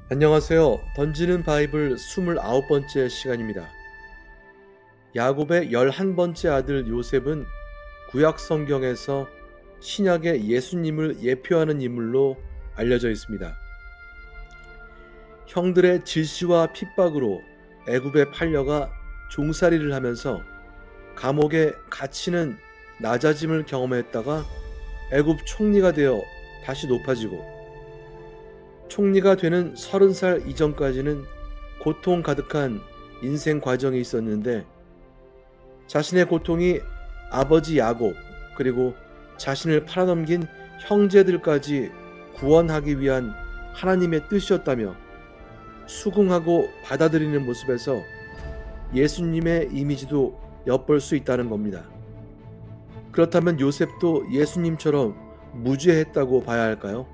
안녕하세요. 던지는 바이블 29번째 시간입니다. 야곱의 11번째 아들 요셉은 구약 성경에서 신약의 예수님을 예표하는 인물로 알려져 있습니다. 형들의 질시와 핍박으로 애굽에 팔려가 종살이를 하면서 감옥에 갇히는 낮아짐을 경험했다가 애굽 총리가 되어 다시 높아지고 총리가 되는 30살 이전까지는 고통 가득한 인생 과정이 있었는데 자신의 고통이 아버지 야곱 그리고 자신을 팔아넘긴 형제들까지 구원하기 위한 하나님의 뜻이었다며 수긍하고 받아들이는 모습에서 예수님의 이미지도 엿볼 수 있다는 겁니다. 그렇다면 요셉도 예수님처럼 무죄했다고 봐야 할까요?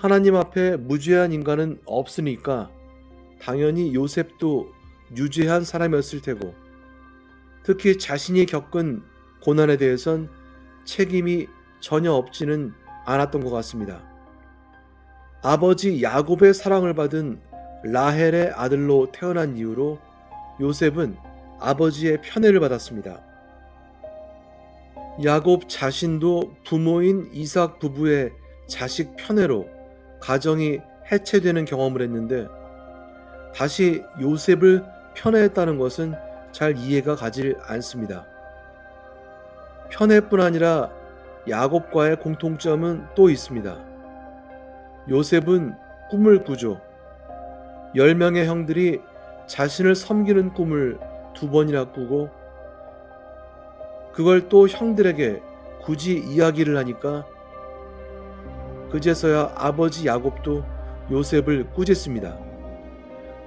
하나님 앞에 무죄한 인간은 없으니까 당연히 요셉도 유죄한 사람이었을 테고 특히 자신이 겪은 고난에 대해선 책임이 전혀 없지는 않았던 것 같습니다. 아버지 야곱의 사랑을 받은 라헬의 아들로 태어난 이후로 요셉은 아버지의 편애를 받았습니다. 야곱 자신도 부모인 이삭 부부의 자식 편애로 가정이 해체되는 경험을 했는데 다시 요셉을 편애했다는 것은 잘 이해가 가질 않습니다. 편애뿐 아니라 야곱과의 공통점은 또 있습니다. 요셉은 꿈을 꾸죠. 10명의 형들이 자신을 섬기는 꿈을 2번이나 꾸고 그걸 또 형들에게 굳이 이야기를 하니까 그제서야 아버지 야곱도 요셉을 꾸짖습니다.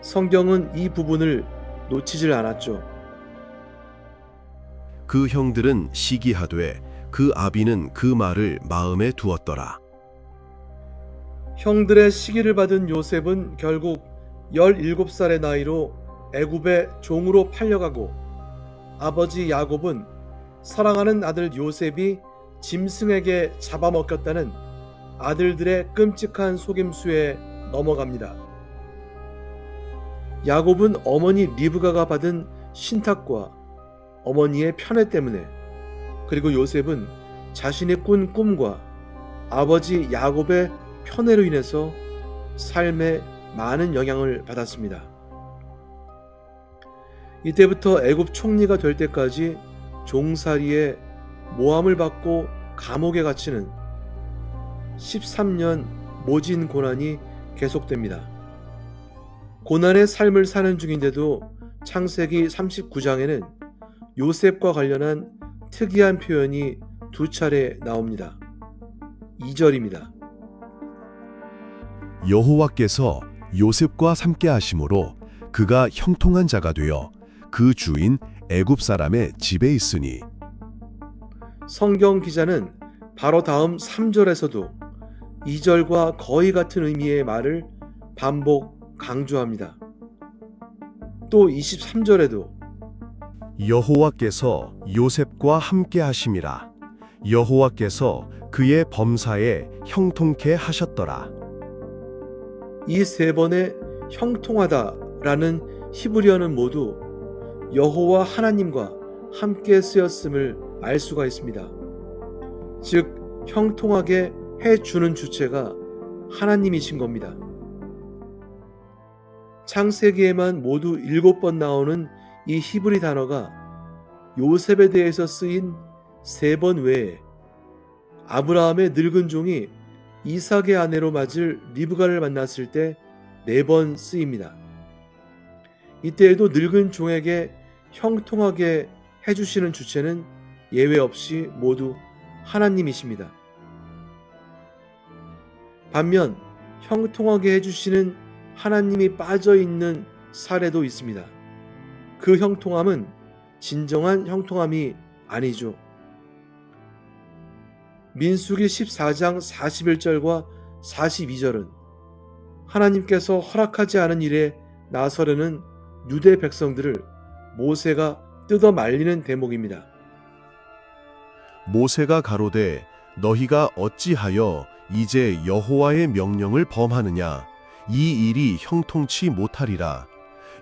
성경은 이 부분을 놓치질 않았죠. 그 형들은 시기하되 그 아비는 그 말을 마음에 두었더라. 형들의 시기를 받은 요셉은 결국 17살의 나이로 애굽의 종으로 팔려가고 아버지 야곱은 사랑하는 아들 요셉이 짐승에게 잡아먹혔다는 아들들의 끔찍한 속임수에 넘어갑니다. 야곱은 어머니 리브가가 받은 신탁과 어머니의 편애 때문에 그리고 요셉은 자신이 꾼 꿈과 아버지 야곱의 편애로 인해서 삶에 많은 영향을 받았습니다. 이때부터 애굽 총리가 될 때까지 종살이에 모함을 받고 감옥에 갇히는 13년 모진 고난이 계속됩니다. 고난의 삶을 사는 중인데도 창세기 39장에는 요셉과 관련한 특이한 표현이 2차례 나옵니다. 2절입니다. 여호와께서 요셉과 함께 하심으로 그가 형통한 자가 되어 그 주인 애굽 사람의 집에 있으니. 성경 기자는 바로 다음 3절에서도 2절과 거의 같은 의미의 말을 반복 강조합니다. 또 23절에도 여호와께서 요셉과 함께 하심이라. 여호와께서 그의 범사에 형통케 하셨더라. 이 3번의 형통하다라는 히브리어는 모두 여호와 하나님과 함께 쓰였음을 알 수가 있습니다. 즉 형통하게 해주는 주체가 하나님이신 겁니다. 창세기에만 모두 7번 나오는 이 히브리 단어가 요셉에 대해서 쓰인 3번 외에 아브라함의 늙은 종이 이삭의 아내로 맞을 리브가를 만났을 때 4번 쓰입니다. 이때에도 늙은 종에게 형통하게 해주시는 주체는 예외 없이 모두 하나님이십니다. 반면 형통하게 해주시는 하나님이 빠져있는 사례도 있습니다. 그 형통함은 진정한 형통함이 아니죠. 민수기 14장 41절과 42절은 하나님께서 허락하지 않은 일에 나서려는 유대 백성들을 모세가 뜯어 말리는 대목입니다. 모세가 가로되 너희가 어찌하여 이제 여호와의 명령을 범하느냐? 이 일이 형통치 못하리라.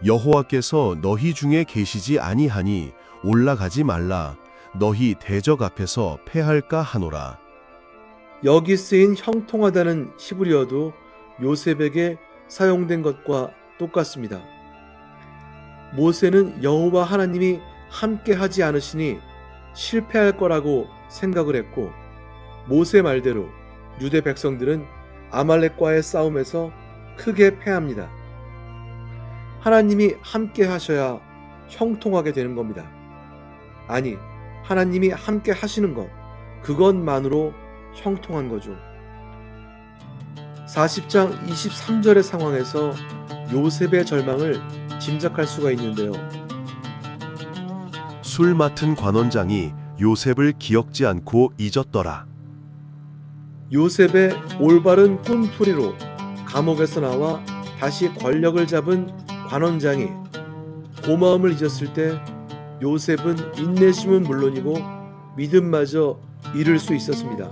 여호와께서 너희 중에 계시지 아니하니 올라가지 말라. 너희 대적 앞에서 패할까 하노라. 여기 쓰인 형통하다는 히브리어도 요셉에게 사용된 것과 똑같습니다. 모세는 여호와 하나님이 함께 하지 않으시니 실패할 거라고 생각을 했고, 모세 말대로 유대 백성들은 아말렉과의 싸움에서 크게 패합니다. 하나님이 함께 하셔야 형통하게 되는 겁니다. 아니, 하나님이 함께 하시는 것, 그것만으로 형통한 거죠. 40장 23절의 상황에서 요셉의 절망을 짐작할 수가 있는데요. 술 맡은 관원장이 요셉을 기억지 않고 잊었더라. 요셉의 올바른 꿈풀이로 감옥에서 나와 다시 권력을 잡은 관원장이 고마움을 잊었을 때 요셉은 인내심은 물론이고 믿음마저 잃을 수 있었습니다.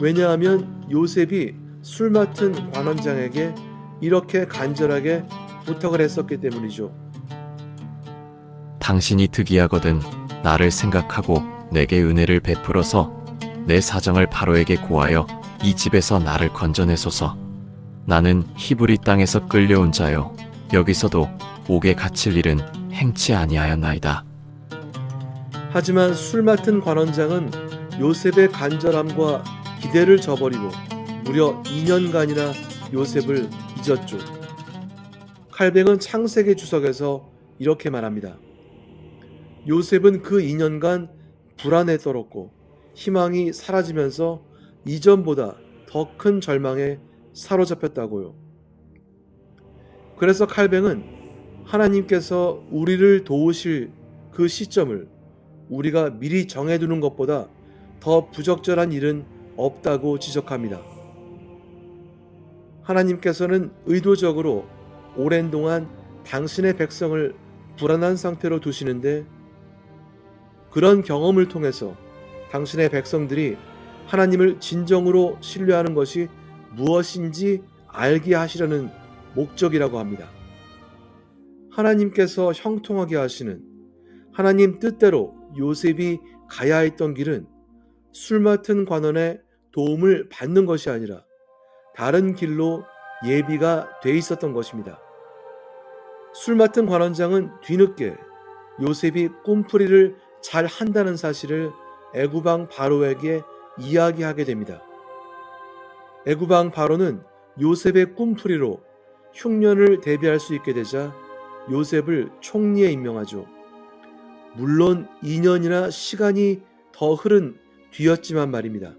왜냐하면 요셉이 술 맡은 관원장에게 이렇게 간절하게 부탁을 했었기 때문이죠. 당신이 특이하거든 나를 생각하고 내게 은혜를 베풀어서 내 사정을 바로에게 고하여 이 집에서 나를 건져내소서. 나는 히브리 땅에서 끌려온 자요 여기서도 옥에 갇힐 일은 행치 아니하였나이다. 하지만 술 맡은 관원장은 요셉의 간절함과 기대를 저버리고 무려 2년간이나 요셉을 잊었죠. 칼뱅은 창세기 주석에서 이렇게 말합니다. 요셉은 그 2년간 불안에 떨었고 희망이 사라지면서 이전보다 더 큰 절망에 사로잡혔다고요. 그래서 칼뱅은 하나님께서 우리를 도우실 그 시점을 우리가 미리 정해두는 것보다 더 부적절한 일은 없다고 지적합니다. 하나님께서는 의도적으로 오랜 동안 당신의 백성을 불안한 상태로 두시는데, 그런 경험을 통해서 당신의 백성들이 하나님을 진정으로 신뢰하는 것이 무엇인지 알게 하시려는 목적이라고 합니다. 하나님께서 형통하게 하시는 하나님 뜻대로 요셉이 가야 했던 길은 술 맡은 관원의 도움을 받는 것이 아니라 다른 길로 예비가 돼 있었던 것입니다. 술 맡은 관원장은 뒤늦게 요셉이 꿈풀이를 잘 한다는 사실을 애굽왕 바로에게 이야기하게 됩니다. 애굽왕 바로는 요셉의 꿈풀이로 흉년을 대비할 수 있게 되자 요셉을 총리에 임명하죠. 물론 2년이나 시간이 더 흐른 뒤였지만 말입니다.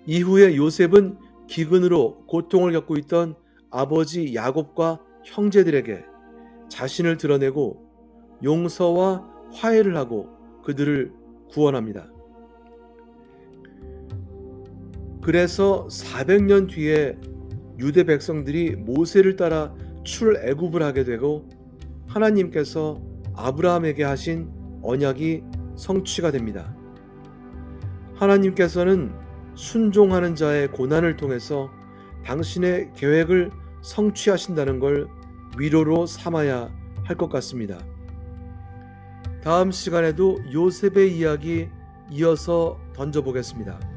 이후에 요셉은 기근으로 고통을 겪고 있던 아버지 야곱과 형제들에게 자신을 드러내고 용서와 화해를 하고 그들을 구원합니다. 그래서 400년 뒤에 유대 백성들이 모세를 따라 출애굽을 하게 되고 하나님께서 아브라함에게 하신 언약이 성취가 됩니다. 하나님께서는 순종하는 자의 고난을 통해서 당신의 계획을 성취하신다는 걸 위로로 삼아야 할 것 같습니다. 다음 시간에도 요셉의 이야기 이어서 던져보겠습니다.